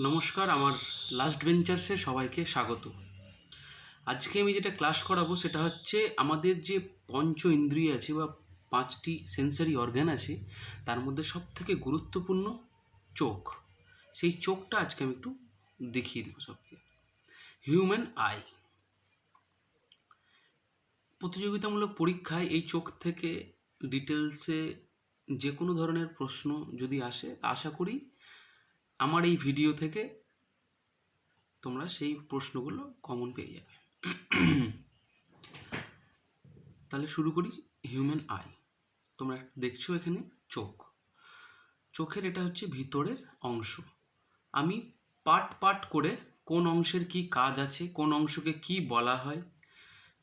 নমস্কার, আমার লাস্ট বেঞ্চার্সে সবাইকে স্বাগত। আজকে আমি যেটা ক্লাস করাবো সেটা হচ্ছে আমাদের যে পঞ্চ ইন্দ্রিয় আছে বা 5টি সেন্সারি অর্গান আছে, তার মধ্যে সবথেকে গুরুত্বপূর্ণ চোখ। সেই চোখটা আজকে আমি একটু দেখিয়ে দেবো সবকে। Human I. প্রতিযোগিতামূলক পরীক্ষায় এই চোখ থেকে ডিটেলসে যে কোনো ধরনের প্রশ্ন যদি আসে, তা আশা করি আমার এই ভিডিও থেকে তোমরা সেই প্রশ্নগুলো কমন পেয়ে যাবে। তাহলে শুরু করি। হিউম্যান আই, তোমরা দেখছো এখানে চোখ। চোখের এটা হচ্ছে ভিতরের অংশ। আমি পার্ট পার্ট করে কোন অংশের কি কাজ আছে, কোন অংশকে কি বলা হয়,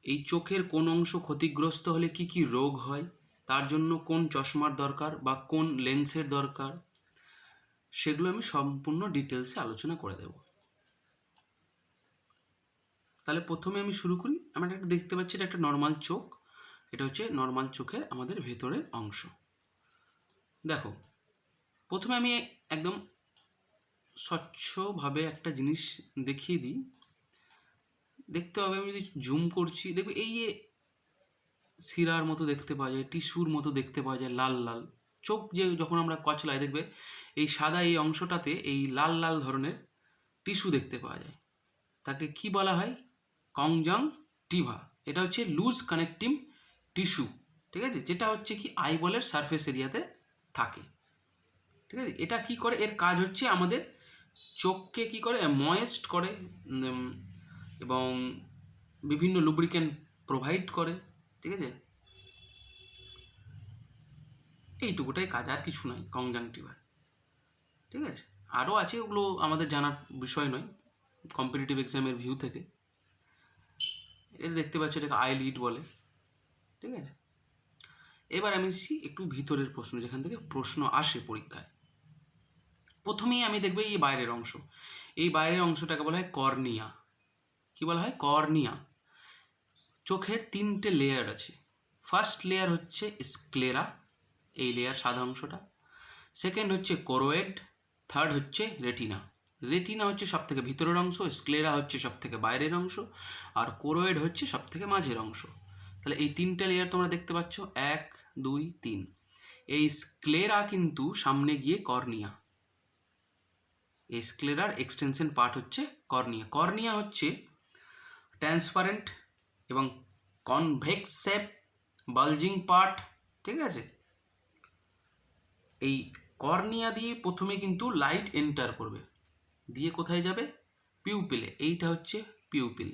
এই চোখের কোন অংশ ক্ষতিগ্রস্ত হলে কি কি রোগ হয়, তার জন্য কোন চশমার দরকার বা কোন লেন্সের দরকার, সেগুলো আমি সম্পূর্ণ ডিটেলসে আলোচনা করে দেব। তাহলে প্রথমে আমি শুরু করি। আমরা একটা দেখতে পাচ্ছি, এটা একটা নর্মাল চোখ। এটা হচ্ছে নর্মাল চোখের আমাদের ভেতরের অংশ। দেখো, প্রথমে আমি একদম স্বচ্ছভাবে একটা জিনিস দেখিয়ে দিই। দেখতে হবে, আমি যদি জুম করছি দেখবে এই যে শিরার মতো দেখতে পাওয়া যায়, টিস্যুর মতো দেখতে পাওয়া যায়, লাল লাল চোখ। যে যখন আমরা কচলাই দেখবে এই সাদা এই অংশটাতে এই লাল লাল ধরনের টিস্যু দেখতে পাওয়া যায়। তাকে কি বলা হয়? কনজাংটিভা। এটা হচ্ছে লুজ কানেক্টিং টিস্যু, ঠিক আছে, যেটা হচ্ছে কি আইবলের সারফেস এরিয়াতে থাকে। ঠিক আছে, এটা কি করে? এর কাজ হচ্ছে আমাদের চোখকে কি করে? ময়েস্ট করে এবং বিভিন্ন লুব্রিকেন্ট প্রোভাইড করে। ঠিক আছে, এইটুকুটাই কাজ, আর কিছু নয় কনজাংটিভার। ঠিক আছে, আরও আছে, ওগুলো আমাদের জানার বিষয় নয় কম্পিটিটিভ এক্সামের ভিউ থেকে। এটা দেখতে পাচ্ছি, এটাকে আইলিড বলে। ঠিক আছে, এবার আমি একটু ভিতরের প্রশ্ন, যেখান থেকে প্রশ্ন আসে পরীক্ষায়। প্রথমেই আমি দেখবো এই বাইরের অংশ। এই বাইরের অংশটাকে বলা হয় কর্নিয়া। কি বলা হয়? কর্নিয়া। চোখের 3টে লেয়ার আছে। ফার্স্ট লেয়ার হচ্ছে স্ক্লেরা, এই লেয়ার সাদা অংশটা। সেকেন্ড হচ্ছে কোরোয়েড, থার্ড হচ্ছে রেটিনা। রেটিনা হচ্ছে সব থেকে ভিতরের অংশ, স্ক্লেরা হচ্ছে সব থেকে বাইরের অংশ, আর কোরোয়েড হচ্ছে সব থেকে মাঝের অংশ। তাহলে এই 3টে লেয়ার তোমরা দেখতে পাচ্ছ, 1 2 3। এই স্ক্লেরা কিন্তু সামনে গিয়ে কর্নিয়া। এই স্ক্লেরার এক্সটেনশন পার্ট হচ্ছে কর্নিয়া। কর্নিয়া হচ্ছে ট্রান্সপারেন্ট এবং কনভেক্স শেপ, বালজিং পার্ট। ঠিক আছে, এই কর্নিয়া দিয়ে প্রথমে কিন্তু লাইট এন্টার করবে, দিয়ে কোথায় যাবে? পিউপিলে। এইটা হচ্ছে পিউপিল।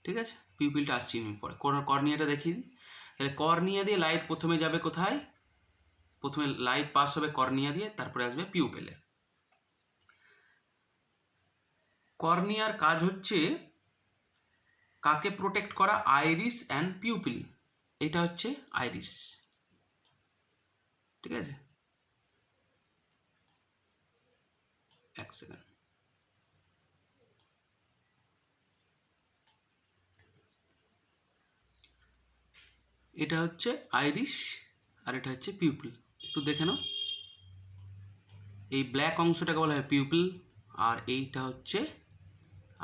ঠিক আছে, পিউপিলটা আসছি আমি পরে। কর্নিয়াটা দেখিয়ে দিই। তাহলে কর্নিয়া দিয়ে লাইট প্রথমে যাবে কোথায়? প্রথমে লাইট পাস হবে কর্নিয়া দিয়ে, তারপরে আসবে পিউপিলে। কর্নিয়ার কাজ হচ্ছে কাকে প্রোটেক্ট করা? Iris and pupil. এটা হচ্ছে আইরিস। ঠিক আছে, এক সেকেন্ড। এটা হচ্ছে আইরিস আর এটা হচ্ছে পিউপিল। একটু দেখে নাও, এই ব্ল্যাক অংশটাকে বলা হয় পিউপিল, আর এইটা হচ্ছে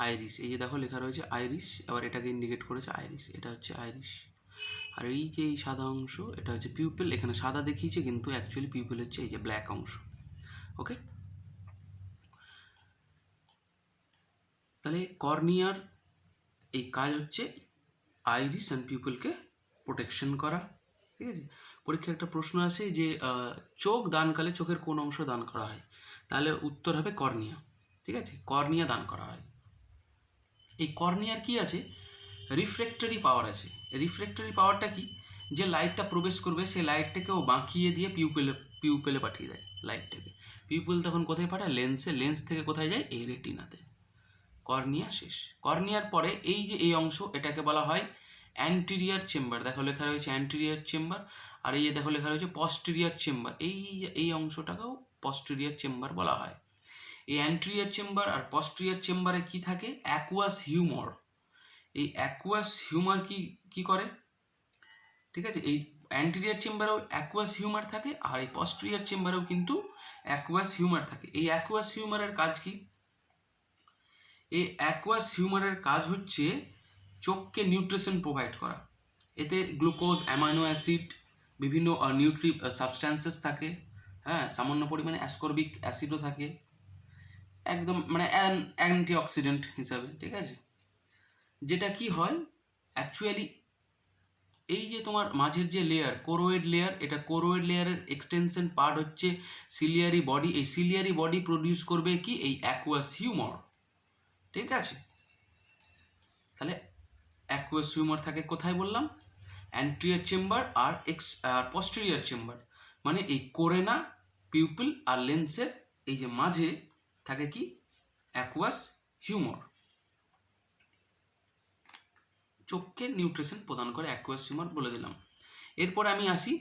আইরিস। এই যে দেখো লেখা রয়েছে আইরিস, আবার এটাকে ইন্ডিকেট করেছে আইরিস। এটা হচ্ছে আইরিস। আর এই যে এই সাদা অংশ, এটা হচ্ছে পিউপিল। এখানে সাদা দেখিয়েছে, কিন্তু অ্যাকচুয়ালি পিউপিল হচ্ছে এই যে ব্ল্যাক অংশ। ওকে, তাহলে কর্নিয়ার এই কাজ হচ্ছে আইরিস অ্যান্ড পিউপিলকে প্রোটেকশন করা। ঠিক আছে, পরীক্ষায় একটা প্রশ্ন আসে যে চোখ দানকালে চোখের কোন অংশ দান করা হয়? তাহলে উত্তর হবে কর্নিয়া। ঠিক আছে, কর্নিয়া দান করা হয়। এই কর্নিয়ার কি আছে? রিফ্র্যাক্টরি পাওয়ার আছে। রিফ্র্যাক্টরি পাওয়ারটা কি? যে লাইটটা প্রবেশ করবে সেই লাইটটাকে ও বাঁকিয়ে দিয়ে পিউপেলে পাঠিয়ে দেয় লাইটটাকে। পিউপেল তখন কোথায় পাঠায়? লেন্সে। লেন্স থেকে কোথায় যায়? এই রেটিনাতে। কর্নিয়া শেষ। কর্নিয়ার পরে এই যে এই অংশ, এটাকে বলা হয় অ্যান্টিরিয়ার চেম্বার। দেখো লেখা রয়েছে অ্যান্টিরিয়ার চেম্বার, আর এই যে দেখো লেখা রয়েছে পস্টেরিয়ার চেম্বার। এই অংশটাকেও পস্টেরিয়ার চেম্বার বলা হয়। এই অ্যান্টিরিয়ার চেম্বার আর পস্টেরিয়ার চেম্বারে কি থাকে? Aqueous humour. এই অ্যাকুয়াস হিউমার কি করে? ঠিক আছে, এই অ্যান্টিরিয়ার চেম্বারেও অ্যাকুয়াস হিউমার থাকে, আর এই পস্টেরিয়ার চেম্বারেও কিন্তু অ্যাকুয়াস হিউমার থাকে। এই অ্যাকুয়াস হিউমারের কাজ কি? এই অ্যাকুয়াস হিউমারের কাজ হচ্ছে চোখকে নিউট্রিশন প্রোভাইড করা। এতে গ্লুকোজ, অ্যামাইনো অ্যাসিড, বিভিন্ন নিউট্রি সাবস্ট্যান্সেস থাকে, হ্যাঁ, সামান্য পরিমাণে অ্যাসকর্বিক অ্যাসিডও থাকে, একদম মানে অ্যান্টি অক্সিডেন্ট হিসাবে, ঠিক আছে। যেটা কি হয় অ্যাকচুয়ালি, এই যে তোমার মাঝের যে লেয়ার, কোরোয়েড লেয়ার, এটা কোরোয়েড লেয়ারের এক্সটেনশন পার্ট হচ্ছে সিলিয়ারি বডি। এই সিলিয়ারি বডি প্রডিউস করবে কি এই অ্যাকুয়াস হিউমার, ঠিক আছে। তাহলে অ্যাকুয়াস হিউমার থাকে কোথায় বললাম, অ্যান্টেরিয়র চেম্বার আর পস্টেরিয়র চেম্বার, মানে এই কোরেনা, পিউপিল আর লেন্সের এই যে মাঝে থাকে কি অ্যাকুয়াস হিউমার। চোখকে নিউট্রিশন প্রদান করে অ্যাকুয়াস হিউমার, বলে দিলাম। এরপরে আমি আসি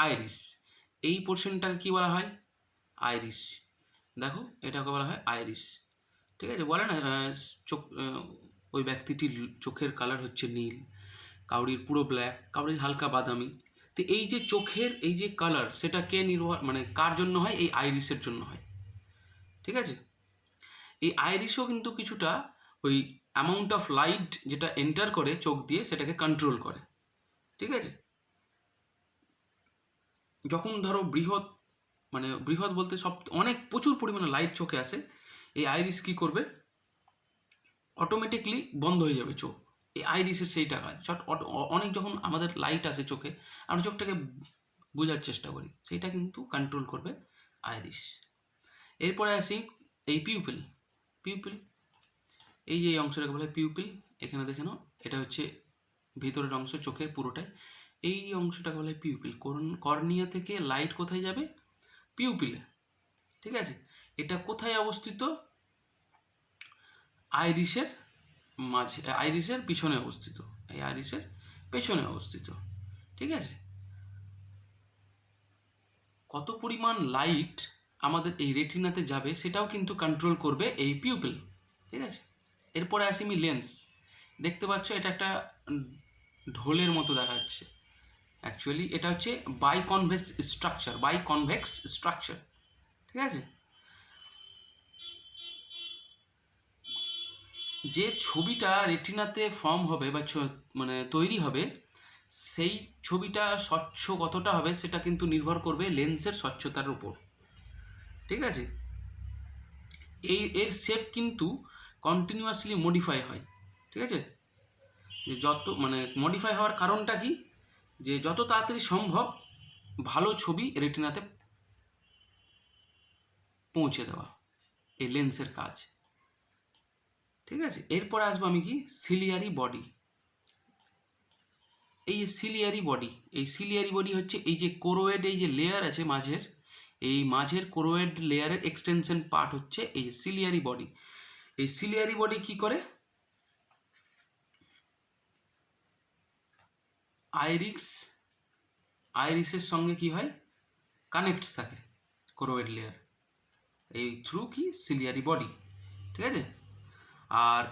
আইরিস। এই পোর্শনটাকে কি বলা হয়, আইরিস। দেখো এটাকে বলা হয় আইরিস, ঠিক আছে। বলে না চোখ, ওই ব্যক্তিটির চোখের কালার হচ্ছে নীল, কাউরির পুরো ব্ল্যাক, কাউরির হালকা বাদামি। তো এই যে চোখের এই যে কালার, সেটা কে নির্ভর, মানে কার জন্য হয়, এই আইরিসের জন্য হয়, ঠিক আছে। এই আইরিসও কিন্তু কিছুটা ওই অ্যামাউন্ট অফ লাইট যেটা এন্টার করে চোখ দিয়ে, সেটাকে কন্ট্রোল করে, ঠিক আছে। যখন ধরো বৃহৎ বলতে সব অনেক প্রচুর পরিমাণে লাইট চোখে আসে, এই আইরিস কি করবে, অটোমেটিকলি বন্ধ হয়ে যাবে চোখ। এই আইরিসের সেইটা কাজ। অনেক যখন আমাদের লাইট আসে চোখে, আমরা চোখটাকে বোঝার চেষ্টা করি, সেইটা কিন্তু কন্ট্রোল করবে আইরিস। এরপরে আসি এই পিউপিল। পিউপিল এই যে অংশটাকে বলে পিউপিল, এখানে দেখে নাও, এটা হচ্ছে ভিতরের অংশ চোখের পুরোটাই, এই অংশটাকে বলে পিউপিল। কর্নিয়া থেকে লাইট কোথায় যাবে, পিউপিলে, ঠিক আছে। এটা কোথায় অবস্থিত, আইরিসের মাঝে, আইরিসের পিছনে অবস্থিত, এই আইরিসের পেছনে অবস্থিত, ঠিক আছে। কত পরিমাণ লাইট আমাদের এই রেটিনাতে যাবে সেটাও কিন্তু কন্ট্রোল করবে এই পিউপিল, ঠিক আছে। এরপরে আসি আমি লেন্স। দেখতে পাচ্ছ এটা একটা ঢোলের মতো দেখা যাচ্ছে, অ্যাকচুয়ালি এটা হচ্ছে বাইকনভেক্স স্ট্রাকচার, ঠিক আছে। যে ছবিটা রেটিনাতে ফর্ম হবে বা মানে তৈরি হবে, সেই ছবিটা স্বচ্ছ কতটা হবে সেটা কিন্তু নির্ভর করবে লেন্সের স্বচ্ছতার উপর, ঠিক আছে। এর শেপ কিন্তু কন্টিনিউয়াসলি মডিফাই হয়, ঠিক আছে। যে যত মানে মডিফাই হওয়ার কারণটা কি, যে যত তাড়াতাড়ি সম্ভব ভালো ছবি রেটিনাতে পৌঁছে দেওয়া, এই লেন্সের কাজ, ঠিক আছে। এরপরে আসবো আমি কি সিলিয়ারি বডি। এই সিলিয়ারি বডি হচ্ছে এই যে কোরোয়েড, এই যে লেয়ার আছে মাঝের, এই মাঝের কোরোয়েড লেয়ারের এক্সটেনশন পার্ট হচ্ছে এই যে সিলিয়ারি বডি। এই সিলিয়ারি বডি কি করে, আইরিসের সঙ্গে কি হয়, কানেক্টস থাকে কোরোয়েড লেয়ার, এই থ্রু কি সিলিয়ারি বডি, ঠিক আছে। আর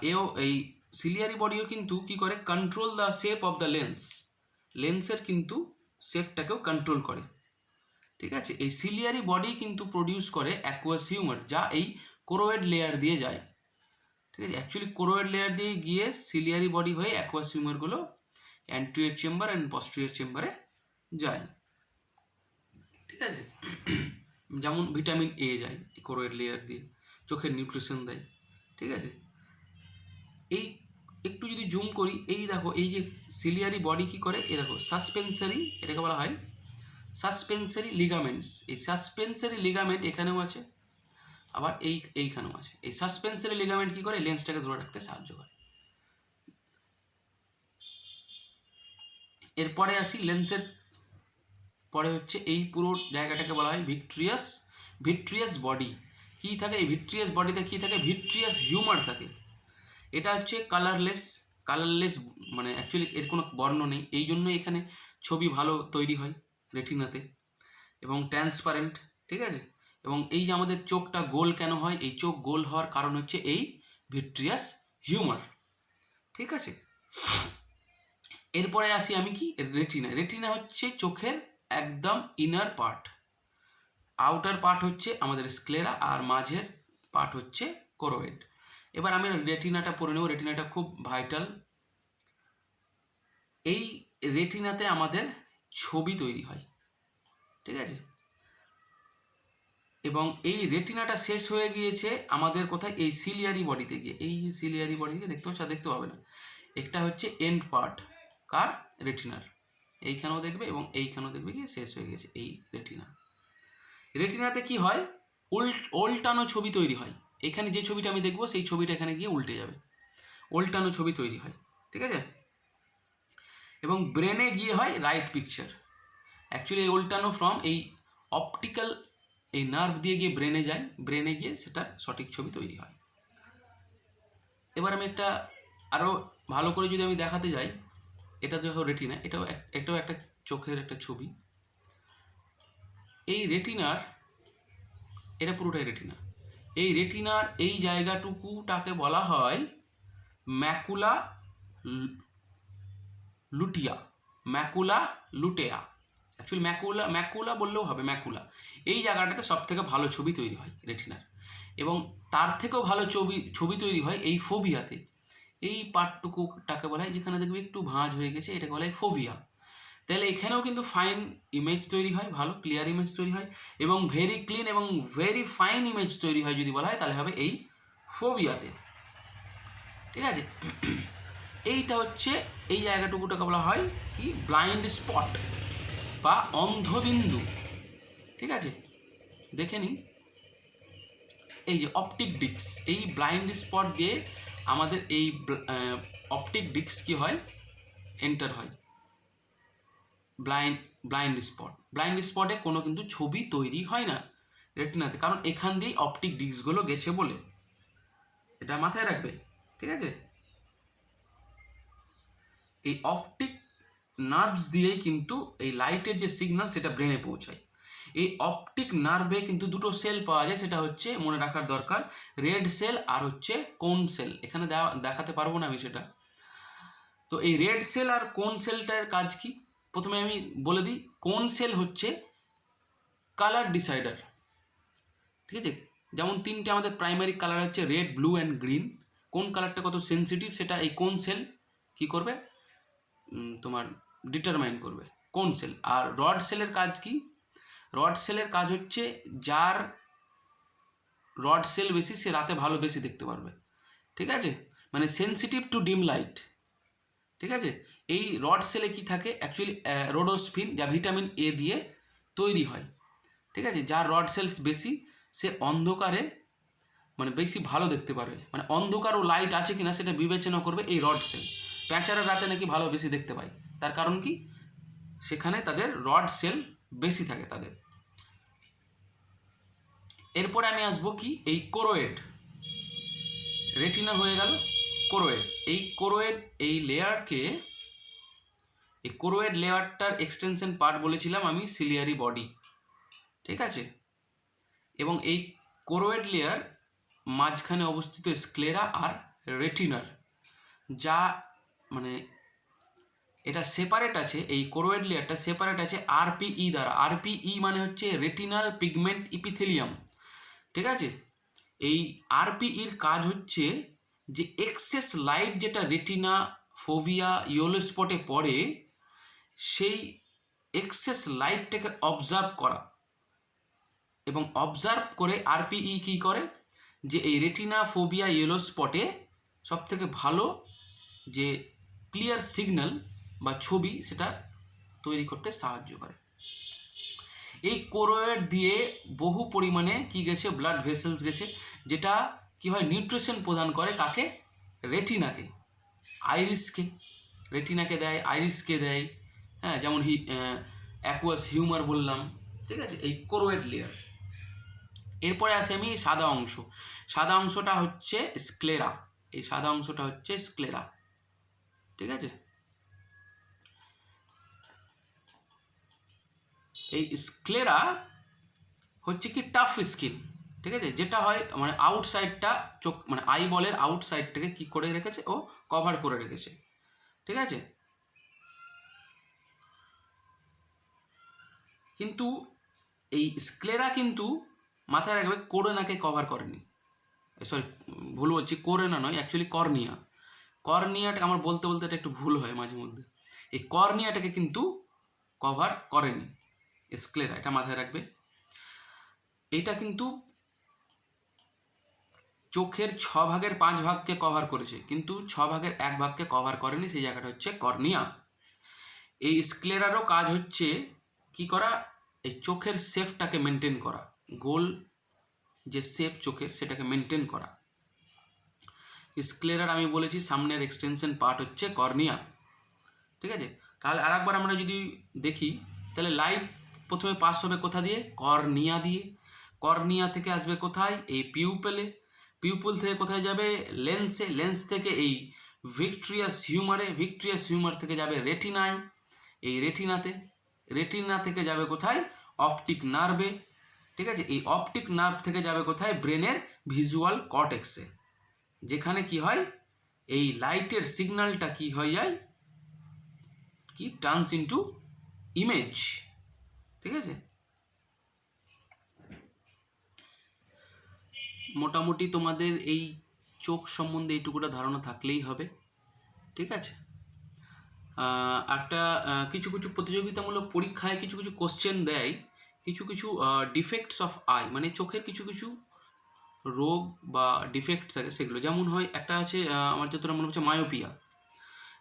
এই সিলিয়ারি বডিও কিন্তু কি করে, control the shape of the লেন্সের কিন্তু শেপটাকেও কন্ট্রোল করে, ঠিক আছে। এই সিলিয়ারি বডি কিন্তু প্রডিউস করে অ্যাকুয়াস হিউমার, যা এই কোরোয়েড লেয়ার দিয়ে যায়, ঠিক আছে। অ্যাকচুয়ালি কোরোয়েড লেয়ার দিয়ে গিয়ে সিলিয়ারি বডি হয়ে অ্যাকুয়াস হিউমারগুলো অ্যান্টেরিয়র চেম্বার অ্যান্ড পস্টেরিয়র চেম্বারে যায়, ঠিক আছে। যেমন ভিটামিন এ যায় কোরোয়েড লেয়ার দিয়ে, চোখের নিউট্রিশন দেয়, ঠিক আছে। এই একটু যদি জুম করি, এই দেখো এই যে সিলিয়ারি বডি কি করে, এই দেখো সাসপেন্সারি, এটাকে বলা হয় সাসপেন্সারি লিগামেন্টস। এই সাসপেন্সারি লিগামেন্ট এখানেও আছে, আবার এইখানেও আছে। এই সাসপেন্সারি লিগামেন্ট কি করে, লেন্সটাকে ধরে রাখতে সাহায্য করে। এরপরে আসি লেন্সের পরে হচ্ছে এই পুরো জায়গাটাকে বলা হয় ভিট্রিয়াস বডি। কী থাকে এই ভিট্রিয়াস বডিতে, কী থাকে, ভিট্রিয়াস হিউমার থাকে। এটা হচ্ছে কালারলেস, মানে অ্যাকচুয়ালি এর কোনো বর্ণ নেই, এই জন্য এখানে ছবি ভালো তৈরি হয় রেটিনাতে, এবং ট্রান্সপারেন্ট, ঠিক আছে। এবং এই যে আমাদের চোখটা গোল কেন হয়, এই চোখ গোল হওয়ার কারণ হচ্ছে এই ভিট্রিয়াস হিউমার, ঠিক আছে। এরপরে আসি আমি কি রেটিনা হচ্ছে চোখের একদম ইনার পার্ট, আউটার পার্ট হচ্ছে আমাদের স্ক্লেরা, আর মাঝের পার্ট হচ্ছে কোরোয়েড। এবার আমি রেটিনাটা পড়ে নেব। রেটিনাটা খুব ভাইটাল। এই রেটিনাতে আমাদের ছবি তৈরি হয়, ঠিক আছে। এবং এই রেটিনাটা শেষ হয়ে গিয়েছে আমাদের কোথায়, এই সিলিয়ারি বডিতে গিয়ে। এই সিলিয়ারি বডিকে দেখতে পাচ্ছ, দেখতে পাবে না, একটা হচ্ছে এন্ড পার্ট কার, রেটিনার। এইখানেও দেখবে এবং এইখানেও দেখবে গিয়ে শেষ হয়ে গেছে এই রেটিনা। রেটিনাতে কি হয়, উল্টানো ছবি তৈরি হয়। এখানে যে ছবিটা আমি দেখবো সেই ছবিটা এখানে গিয়ে উল্টে যাবে, উল্টানো ছবি তৈরি হয়, ঠিক আছে। এবং ব্রেনে গিয়ে হয় রাইট পিকচার। অ্যাকচুয়ালি এই উল্টানো ফ্রম এই অপটিক্যাল এই নার্ভ দিয়ে গিয়ে ব্রেনে যায়, ব্রেনে গিয়ে সেটা সঠিক ছবি তৈরি হয়। এবার আমি একটা আরও ভালো করে যদি আমি দেখাতে যাই, এটা দেখো রেটিনা, এটাও একটা চোখের একটা ছবি। এই রেটিনার, এটা পুরোটাই রেটিনা। এই রেটিনার এই জায়গাটুকুটাকে বলা হয় ম্যাকুলা লুটিয়া, ম্যাকুলা লুটেয়া। অ্যাকচুয়ালি ম্যাকুলা বললেও হবে, ম্যাকুলা। এই জায়গাটাতে সব থেকে ভালো ছবি তৈরি হয় রেটিনার। এবং তার থেকেও ভালো ছবি তৈরি হয় এই ফোভিয়াতে। এই পার্টটুকুটাকে বলা হয়, যেখানে দেখবে একটু ভাঁজ হয়ে গেছে, এটাকে বলা হয় ফোভিয়া। তাহলে এখানেও কিন্তু ফাইন ইমেজ তৈরি হয়, ভালো ক্লিয়ার ইমেজ তৈরি হয়, এবং ভেরি ক্লিন এবং ভেরি ফাইন ইমেজ তৈরি হয় যদি বলা হয়, তাহলে হবে এই ফোভিয়াতে, ঠিক আছে। এইটা হচ্ছে এই জায়গাটুকুটাকে বলা হয় কি, ব্লাইন্ড স্পট বা অন্ধবিন্দু, ঠিক আছে। দেখে নিন, এই যে অপটিক ডিস্ক, এই ব্লাইন্ড স্পট দিয়ে আমাদের এই অপটিক ডিস্ক কি হয়, এন্টার হয় ব্লাইন্ড স্পটে কোনো কিন্তু ছবি তৈরি হয় না রেটিনাতে, কারণ এখান দিয়েই অপটিক ডিস্কগুলো গেছে বলে, এটা মাথায় রাখবে, ঠিক আছে। এই অপটিক নার্ভস দিয়েই কিন্তু এই লাইটের যে সিগন্যাল সেটা ব্রেনে পৌঁছায়। এই অপটিক নার্ভে কিন্তু দুটো সেল পাওয়া যায়, সেটা হচ্ছে মনে রাখার দরকার, রেড সেল আর হচ্ছে কোন সেল। এখানে দেখাতে পারবো না আমি সেটা। তো এই রেড সেল আর কোন সেলটার কাজ কি, প্রথমে আমি বলে দিই। কোন সেল হচ্ছে কালার ডিসাইডার, ঠিক আছে। যেমন তিনটে আমাদের প্রাইমারি কালার হচ্ছে রেড, ব্লু অ্যান্ড গ্রিন। কোন কালারটা কত সেন্সিটিভ সেটা এই কোন সেল কী করবে, তোমার ডিটারমাইন করবে, কোন সেল। আর রড সেলের কাজ কি, রড সেলের কাজ হচ্ছে যার রড সেল বেশি সে রাতে ভালো বেশি দেখতে পারবে, ঠিক আছে, মানে সেন্সিটিভ টু ডিম লাইট, ঠিক আছে। এই রড সেলে কি থাকে, অ্যাকচুয়ালি রোডোস্ফিন, যা ভিটামিন এ দিয়ে তৈরি হয়, ঠিক আছে। যার রড সেলস বেশি সে অন্ধকারে মানে বেশি ভালো দেখতে পারবে, মানে অন্ধকার ও লাইট আছে কিনা সেটা বিবেচনা করবে এই রড সেল। প্যাঁচারা রাতে নাকি ভালো বেশি দেখতে পায়, তার কারণ কি, সেখানে তাদের রড সেল বেশি থাকে তাদের। এরপরে আমি আসবো কি, এই কোরোয়েড। রেটিনা হয়ে গেল, কোরোয়েড। এই লেয়ারকে, এই কোরোয়েড লেয়ারটার এক্সটেনশন পার্ট বলেছিলাম আমি সিলিয়ারি বডি, ঠিক আছে। এবং এই কোরোয়েড লেয়ার মাঝখানে অবস্থিত স্ক্লেরা আর রেটিনার, যা মানে এটা সেপারেট আছে, এই কোরোয়েড লেয়ারটা সেপারেট আছে আরপিই দ্বারা। আরপিই মানে হচ্ছে রেটিনাল পিগমেন্ট ইপিথেলিয়াম, ঠিক আছে। এই আরপিইর কাজ হচ্ছে যে এক্সেস লাইট যেটা রেটিনা, ফোভিয়া, ইয়েলো স্পটে পড়ে, সেই এক্সেস লাইটটাকে অবজার্ভ করা। এবং অবজার্ভ করে আরপিই কী করে, যে এই রেটিনা, ফোভিয়া, ইয়েলো স্পটে সবথেকে ভালো যে ক্লিয়ার সিগন্যাল বা ছবি সেটা তৈরি করতে সাহায্য করে। এই কোরোয়েড দিয়ে বহু পরিমাণে কি গেছে, ব্লাড ভেসেলস গেছে, যেটা কি হয়, নিউট্রিশন প্রদান করে কাকে, রেটিনাকে, আইরিসকে। রেটিনাকে দেয়, আইরিসকে দেয়, হ্যাঁ, যেমন অ্যাকুয়াস হিউমার বললাম, ঠিক আছে, এই কোরোয়েড লেয়ার। এরপরে আসে আমি সাদা অংশ। সাদা অংশটা হচ্ছে স্ক্লেরা, এই সাদা অংশটা হচ্ছে স্ক্লেরা, ঠিক আছে। এই স্ক্লেরা হচ্ছে কি টাফ স্কিন, ঠিক আছে, যেটা হয় মানে আউটসাইডটা চোখ মানে আই বলের আউটসাইডটাকে কি করে রেখেছে, ও কভার করে রেখেছে, ঠিক আছে। কিন্তু এই স্ক্লেরা কিন্তু মাথায় রাখবে কোরোনাকে কভার করেনি, সরি ভুল বলছি, কোরেনা নয়, অ্যাকচুয়ালি কর্নিয়া। কর্নিয়াটা আমার বলতে বলতে এটা একটু ভুল হয় মাঝে মধ্যে। এই কর্নিয়াটাকে কিন্তু কভার করেনি স্ক্লেরা, এটা মাথায় রাখবে। এটা কিন্তু চোখের 6/5 কভার করেছে, কিন্তু 6/1 কভার করেনি, সেই জায়গাটা হচ্ছে কর্নিয়া। এই স্ক্লেরারও কাজ হচ্ছে কি করা, এই চোখের শেপটাকে মেনটেন করা, গোল যে শেপ চোখের সেটাকে মেনটেন করা। স্ক্লেরার আমি বলেছি সামনের এক্সটেনশন পার্ট হচ্ছে কর্নিয়া, ঠিক আছে। তাহলে আর একবার আমরা যদি দেখি, তাহলে লাইট প্রথমে পাস হবে কোথা দিয়ে, কর্নিয়া দিয়ে। কর্নিয়া থেকে আসবে কোথায়, এই পিউপেলে। পিউপল থেকে কোথায় যাবে, লেন্সে। লেন্স থেকে এই ভিট্রিয়াস হিউমারে। ভিট্রিয়াস হিউমার থেকে যাবে রেটিনায়, এই রেটিনাতে। রেটিনা থেকে যাবে কোথায়, অপটিক নার্ভে, ঠিক আছে। এই অপটিক নার্ভ থেকে যাবে কোথায়, ব্রেনের ভিজুয়াল কর্টেক্সে, যেখানে কি হয়, এই লাইটের সিগন্যালটা কি হয়ে যায়, কি টার্নস ইনটু ইমেজ, ঠিক আছে। মোটামুটি তোমাদের এই চোখ সম্বন্ধে এইটুকুটা ধারণা থাকলেই হবে, ঠিক আছে। একটা কিছু কিছু প্রতিযোগিতামূলক পরীক্ষায় কিছু কিছু কোশ্চেন দেয়, কিছু কিছু ডিফেক্টস অফ আই, মানে চোখের কিছু কিছু রোগ বা ডিফেক্টস থাকে সেগুলো। যেমন হয় একটা আছে, আমার যতটা মনে হচ্ছে মায়োপিয়া,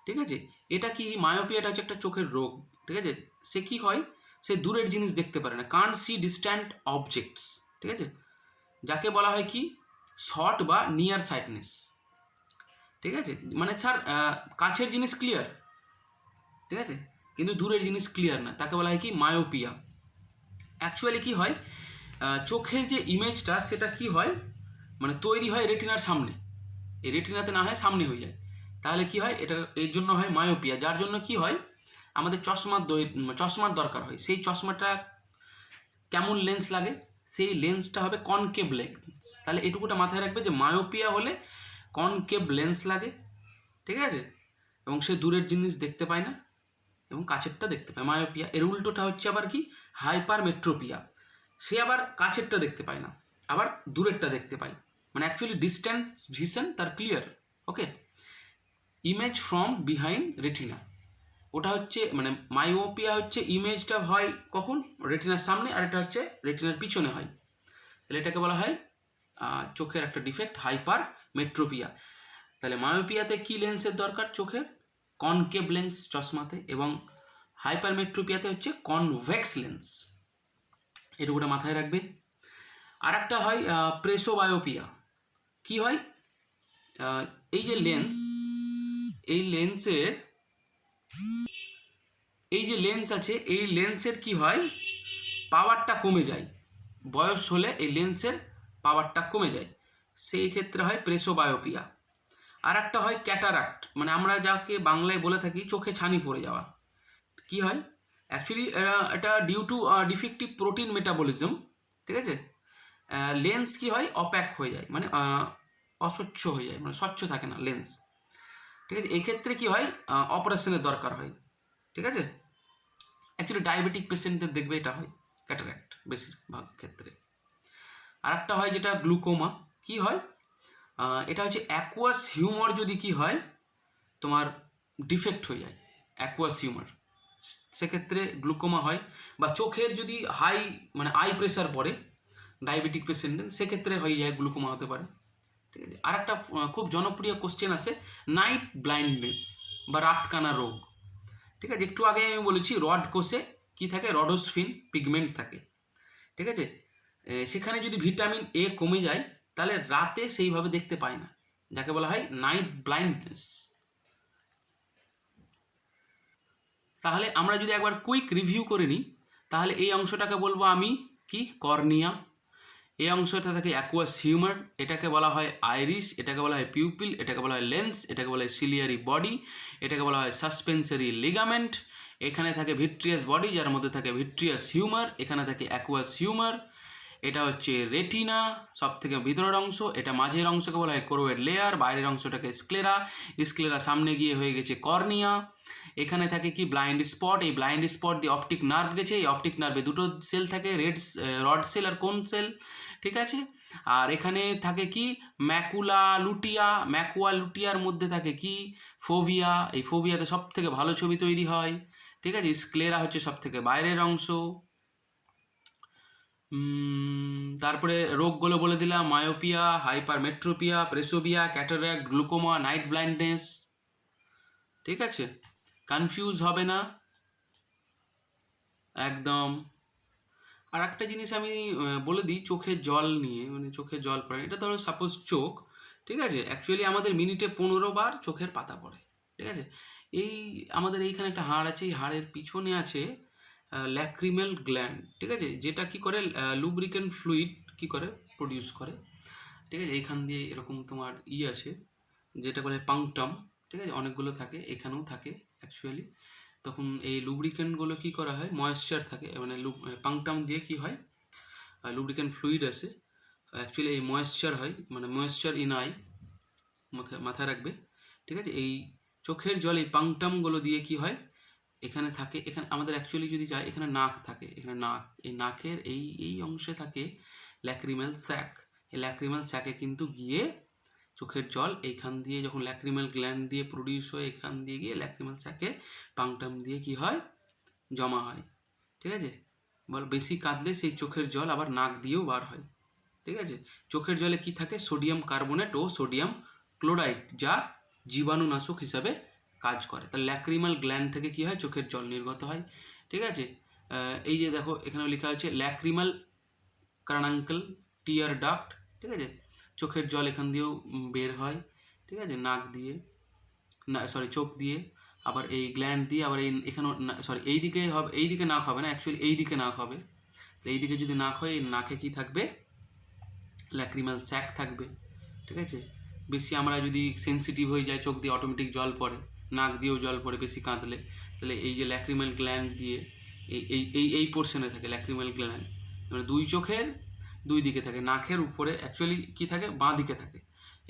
ঠিক আছে। এটা কি, মায়োপিয়াটা হচ্ছে একটা চোখের রোগ, ঠিক আছে। সে কি হয়, সে দূরের জিনিস দেখতে পারে না, কান্ট সি ডিস্ট্যান্ট অবজেক্টস, ঠিক আছে। যাকে বলা হয় কি, শর্ট বা নিয়ার সাইটনেস, ঠিক আছে। মানে স্যার কাছের জিনিস ক্লিয়ার, ঠিক আছে, কিন্তু দূরের জিনিস ক্লিয়ার না, তাকে বলা হয় কি, মায়োপিয়া। অ্যাকচুয়ালি কি হয়, চোখের যে ইমেজটা সেটা কি হয়, মানে তৈরি হয় রেটিনার সামনে, এই রেটিনাতে না হয় সামনে হয়ে যায়। তাহলে কি হয়, এটা এর জন্য হয় মায়োপিয়া, যার জন্য কি হয়, আমাদের চশমার দরকার হয়। সেই চশমাটা কেমন লেন্স লাগে, সেই লেন্সটা হবে কনকেভ লেন্স। তাহলে এটুকুটা মাথায় রাখবে যে মায়োপিয়া হলে কনকেভ লেন্স লাগে, ঠিক আছে, এবং সে দূরের জিনিস দেখতে পায় না এবং কাছেরটা দেখতে পায়, মায়োপিয়া। এর উল্টোটা হচ্ছে আবার কি, হাইপারমেট্রোপিয়া, সে আবার কাছেরটা দেখতে পায় না, আবার দূরেরটা দেখতে পায়, মানে অ্যাকচুয়ালি ডিস্ট্যান্স ভিশন তার clear, okay. Image from behind retina, ওটা হচ্ছে মানে মায়োপিয়া হচ্ছে ইমেজটা হয় কখন, রেটিনার সামনে, আর এটা হচ্ছে রেটিনার পিছনে হয়। তাহলে এটাকে বলা হয় চোখের একটা ডিফেক্ট, হাইপার মেট্রোপিয়া। তাহলে মায়োপিয়াতে কি লেন্সের দরকার চোখের, কনকেভ লেন্স চশমাতে, এবং হাইপার মেট্রোপিয়াতে হচ্ছে কনভেক্স লেন্স, এটুকুটা মাথায় রাখবে। আর একটা হয় প্রেসোবায়োপিয়া। কি হয়, এই যে লেন্স, এই লেন্সের এই যে লেন্স আছে, এই লেন্সের কি হয়, পাওয়ারটা কমে যায়, বয়স হলে এই লেন্সের পাওয়ারটা কমে যায়, সেই ক্ষেত্রে হয় প্রেসোবায়োপিয়া। আর একটা হয় ক্যাটারাক্ট, মানে আমরা যাকে বাংলায় বলে থাকি চোখে ছানি পড়ে যাওয়া। কি হয়, অ্যাকচুয়ালি এটা due to defective protein metabolism, ঠিক আছে। লেন্স কি হয়, অপ্যাক হয়ে যায়, মানে অস্বচ্ছ হয়ে যায়, মানে স্বচ্ছ থাকে না লেন্স, ঠিক আছে। এই ক্ষেত্রে কি হয়, অপারেশনের দরকার হয়, ঠিক আছে। অ্যাকচুয়ালি ডায়াবেটিক পেশেন্টদের দেখবে এটা হয় ক্যাটারাক্ট বেশিরভাগ ক্ষেত্রে। আর একটা হয় যেটা গ্লুকোমা। কি হয়, এটা হচ্ছে অ্যাকুয়াস হিউমার, যদি কি হয় তোমার ডিফেক্ট হয়ে যায় অ্যাকুয়াস হিউমার, সেক্ষেত্রে গ্লুকোমা হয়। বা চোখের যদি হাই মানে আই প্রেশার পড়ে ডায়াবেটিক পেশেন্টের, সেক্ষেত্রে হয়ে যায় গ্লুকোমা হতে পারে, ঠিক আছে। আর একটা খুব জনপ্রিয় কোশ্চেন আছে, নাইট ব্লাইন্ডনেস বা রাতকানা রোগ, ঠিক আছে। একটু আগে আমি বলেছি রড কোষে কী থাকে, রডোস্ফিন পিগমেন্ট থাকে, ঠিক আছে। সেখানে যদি ভিটামিন এ কমে যায় তাহলে রাতে সেইভাবে দেখতে পায় না, যাকে বলা হয় নাইট ব্লাইন্ডনেস। তাহলে আমরা যদি একবার কুইক রিভিউ করে নিই, তাহলে এই অংশটাকে বলবো আমি কি, কর্নিয়া। এই অংশটা থাকে অ্যাকুয়াস হিউমার, এটাকে বলা হয় আইরিস, এটাকে বলা হয় পিউপিল, এটাকে বলা হয় লেন্স, এটাকে বলা হয় সিলিয়ারি বডি, এটাকে বলা হয় সাসপেন্সারি লিগামেন্ট। এখানে থাকে ভিট্রিয়াস বডি, যার মধ্যে থাকে ভিট্রিয়াস হিউমার, এখানে থাকে অ্যাকুয়াস হিউমার। এটা হচ্ছে রেটিনা, সব থেকে ভিতরের অংশ। এটা মাঝের অংশকে বলা হয় কোরোয়েড লেয়ার, বাইরের অংশটাকে স্ক্লেরা। স্ক্লেরা সামনে গিয়ে হয়ে গেছে কর্নিয়া। এখানে থাকে কি, ব্লাইন্ড স্পট। এই ব্লাইন্ড স্পট দিয়ে অপটিক নার্ভ গেছে, এই অপটিক নার্ভে দুটো সেল থাকে, রড সেল আর কোন সেল, ঠিক আছে। আর এখানে থাকে কি ম্যাকুলা লুটিয়া, ম্যাকুয়া লুটিয়ার মধ্যে থাকে কি ফোভিয়া। এই ফোভিয়াতে সব থেকে ভালো ছবি তৈরি হয়, ঠিক আছে। স্ক্লেরা হচ্ছে সব থেকে বাইরের অংশ। তারপরে রোগগুলো বলে দিলাম, myopia, hypermetropia, presbyopia, cataract, glaucoma, night blindness, ঠিক আছে। কনফিউজ হবে না একদম। আর একটা জিনিস আমি বলে দিই চোখের জল নিয়ে, মানে চোখের জল পড়ে, এটা ধরো সাপোজ চোখ, ঠিক আছে। অ্যাকচুয়ালি আমাদের মিনিটে 15 বার চোখের পাতা পড়ে, ঠিক আছে। এই আমাদের এইখানে একটা হাড় আছে, এই হাড়ের পিছনে আছে ল্যাক্রিমেল গ্ল্যান্ড, ঠিক আছে, যেটা কি করে লুব্রিকেন্ট ফ্লুইড কি করে প্রডিউস করে, ঠিক আছে। এইখান দিয়ে এরকম তোমার আছে, যেটা বলে পাংটাম, ঠিক আছে, অনেকগুলো থাকে, এখানেও থাকে অ্যাকচুয়ালি। তখন এই লুব্রিকেন্টগুলো কি করা হয়, ময়েশ্চার থাকে, মানে পাংটাম দিয়ে কি হয়, লুব্রিকেন্ট ফ্লুইড আসে, অ্যাকচুয়ালি এই ময়েশ্চার হয়, মানে ময়েশ্চার ইন আই, মাথায় রাখবে, ঠিক আছে। এই চোখের জল এই পাংটামগুলো দিয়ে কি হয়, এখানে থাকে, এখানে আমাদের অ্যাকচুয়ালি যদি যায়, এখানে নাক থাকে, এখানে নাক, এই নাকের এই অংশে থাকে ল্যাক্রিমেল স্যাক। এই ল্যাক্রিমেল স্যাকে কিন্তু গিয়ে চোখের জল এইখান দিয়ে যখন ল্যাক্রিমেল গ্ল্যান্ড দিয়ে প্রডিউস হয়, এখান দিয়ে গিয়ে ল্যাক্রিমেল স্যাকে পাংটাম দিয়ে কি হয়, জমা হয়, ঠিক আছে। বল বেশি কাঁদলে সেই চোখের জল আবার নাক দিয়েও বার হয়, ঠিক আছে। চোখের জলে কি থাকে, সোডিয়াম কার্বনেট ও সোডিয়াম ক্লোরাইড, যা জীবাণুনাশক হিসাবে কাজ করে। তাহলে ল্যাক্রিমাল গ্ল্যান্ড থেকে কি হয়, চোখের জল নির্গত হয়, ঠিক আছে। এই যে দেখো এখানে লেখা আছে ল্যাক্রিমাল কার্নাঙ্কেল টিয়ার ডাক্ট, ঠিক আছে। চোখের জল এখান দিয়েও বের হয়, ঠিক আছে, নাক দিয়ে, না সরি চোখ দিয়ে, আবার এই গ্ল্যান্ড দিয়ে, আবার এখানেও সরি এই দিকে হবে, এই দিকে নাক হবে না, অ্যাকচুয়ালি এই দিকে নাক হবে। তো এই দিকে যদি নাক হয়, এই নাকে কি থাকবে, ল্যাক্রিমাল স্যাক থাকবে, ঠিক আছে। বেশি আমরা যদি সেন্সিটিভ হয়ে যায়, চোখ দিয়ে অটোমেটিক জল পড়ে, নাক দিয়েও জল পড়ে বেশি কাঁদলে, তাহলে এই যে ল্যাক্রিমাল গ্ল্যান্ড দিয়ে এই পোর্শনে থাকে ল্যাক্রিমাল গ্ল্যান্ড, মানে দুই চোখের দুই দিকে থাকে, নাকের উপরে অ্যাকচুয়ালি কি থাকে, বাঁ দিকে থাকে।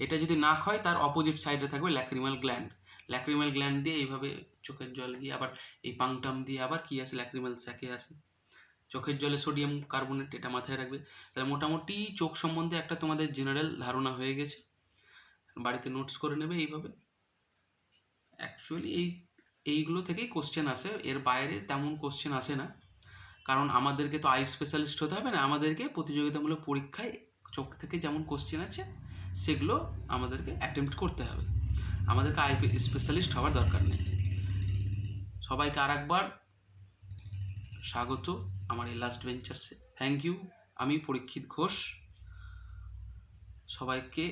এটা যদি নাক হয়, তার অপোজিট সাইডে থাকবে ল্যাক্রিমাল গ্ল্যান্ড। ল্যাক্রিমাল গ্ল্যান্ড দিয়ে এইভাবে চোখের জল গিয়ে আবার এই পাংটাম দিয়ে আবার কি আসে, ল্যাক্রিমাল স্যাকে আসে। চোখের জলে সোডিয়াম কার্বনেট, এটা মাথায় রাখবে। তাহলে মোটামুটি চোখ সম্বন্ধে একটা তোমাদের জেনারেল ধারণা হয়ে গেছে, বাড়িতে নোটস করে নেবে এইভাবে। অ্যাকচুয়ালি এইগুলো থেকেই কোশ্চেন আসে, এর বাইরে তেমন কোশ্চেন আসে না, কারণ আমাদেরকে তো আই স্পেশালিস্ট হতে হবে না, আমাদেরকে প্রতিযোগিতামূলক পরীক্ষায় চোখ থেকে যেমন কোশ্চেন আছে সেগুলো আমাদেরকে অ্যাটেম্প্ট করতে হবে, আমাদেরকে আই স্পেশালিস্ট হওয়ার দরকার নেই। সবাইকে আর একবার স্বাগত আমার এই লাস্ট ভেঞ্চার্সে। Thank you. আমি পরীক্ষিত ঘোষ সবাইকে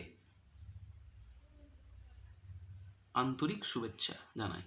আন্তরিক শুভেচ্ছা জানাই।